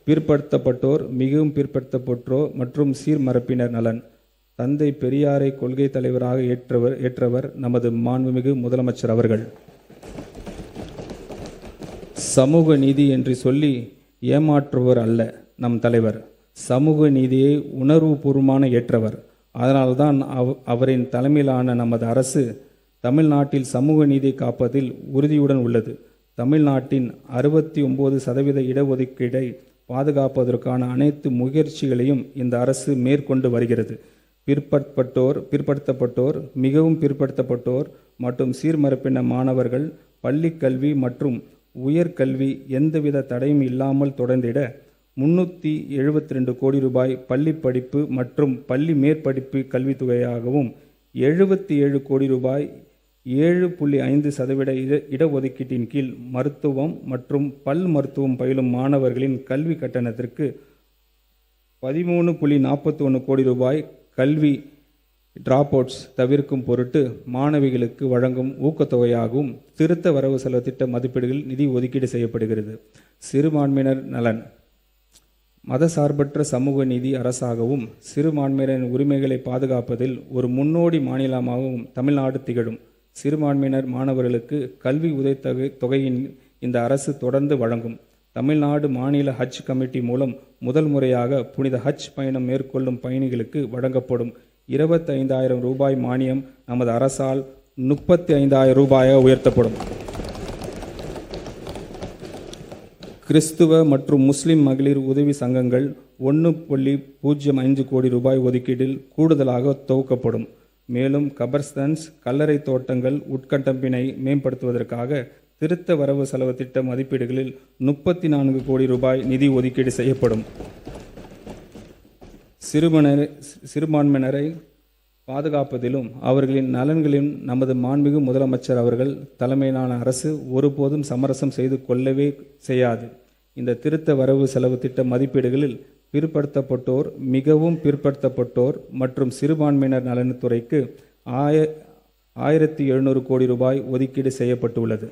பிற்படுத்தப்பட்டோர், மிகவும் பிற்படுத்தப்பட்டோர் மற்றும் சீர்மரப்பினர் நலன். தந்தை பெரியாரை கொள்கை தலைவராக ஏற்றவர் நமது மாண்புமிகு முதலமைச்சர் அவர்கள். சமூக நீதி என்று சொல்லி ஏமாற்றுவர் அல்ல நம் தலைவர். சமூக நீதியை உணர்வுபூர்வமான ஏற்றவர். அதனால்தான் அவரின் தலைமையிலான நமது அரசு தமிழ்நாட்டில் சமூக நீதியை காப்பதில் உறுதியுடன் உள்ளது. தமிழ்நாட்டின் 69% இடஒதுக்கீடை பாதுகாப்பதற்கான அனைத்து முயற்சிகளையும் இந்த அரசு மேற்கொண்டு வருகிறது. பிற்படுத்தப்பட்டோர், மிகவும் பிற்படுத்தப்பட்டோர் மற்றும் சீர்மரப்பின மாணவர்கள் பள்ளி கல்வி மற்றும் உயர்கல்வி எந்தவித தடையும் இல்லாமல் தொடர்ந்திட 372 கோடி ரூபாய் பள்ளி படிப்பு மற்றும் பள்ளி மேற்படிப்பு கல்வித்தொகையாகவும் 77 கோடி ரூபாய் 7.5% இடஒதுக்கீட்டின் கீழ் மருத்துவம் மற்றும் பல் மருத்துவம் பயிலும் மாணவர்களின் கல்வி கட்டணத்திற்கு 13.41 கோடி ரூபாய் கல்வி டிராப் அவுட்ஸ் தவிர்க்கும் பொருட்டு மாணவிகளுக்கு வழங்கும் ஊக்கத்தொகையாகவும் திருத்த வரவு செலவு திட்ட மதிப்பீடுகளில் நிதி ஒதுக்கீடு செய்யப்படுகிறது. சிறுபான்மையினர் நலன். மதசார்பற்ற சமூக நீதி அரசாகவும் சிறுபான்மையினரின் உரிமைகளை பாதுகாப்பதில் ஒரு முன்னோடி மாநிலமாகவும் தமிழ்நாடு திகழும். சிறுபான்மையினர் மாணவர்களுக்கு கல்வி உதவித்தொகையின் இந்த அரசு தொடர்ந்து வழங்கும். தமிழ்நாடு மாநில ஹஜ் கமிட்டி மூலம் முதல் முறையாக புனித ஹஜ் பயணம் மேற்கொள்ளும் பயணிகளுக்கு வழங்கப்படும் 25,000 ரூபாய் மானியம் நமது அரசால் 35,000 ரூபாயாக உயர்த்தப்படும். கிறிஸ்துவ மற்றும் முஸ்லிம் மகளிர் உதவி சங்கங்கள் 1.05 கோடி ரூபாய் ஒதுக்கீட்டில் கூடுதலாக துவக்கப்படும். மேலும் கபர்ஸ்தான்ஸ், கல்லறை தோட்டங்கள் உட்கட்டமைப்பினை மேம்படுத்துவதற்காக திருத்த வரவு செலவு திட்ட மதிப்பீடுகளில் 34 கோடி ரூபாய் நிதி ஒதுக்கீடு செய்யப்படும். சிறுபான்மையினரை பாதுகாப்பதிலும் அவர்களின் நலன்களிலும் நமது மாண்புமிகு முதலமைச்சர் அவர்கள் தலைமையிலான அரசு ஒருபோதும் சமரசம் செய்து கொள்ளவே செய்யாது. இந்த திருத்த வரவு செலவு திட்ட மதிப்பீடுகளில் பிற்படுத்தப்பட்டோர், மிகவும் பிற்படுத்தப்பட்டோர் மற்றும் சிறுபான்மையினர் நலனுத்துறைக்கு 1,700 கோடி ரூபாய் ஒதுக்கீடு செய்யப்பட்டுள்ளது.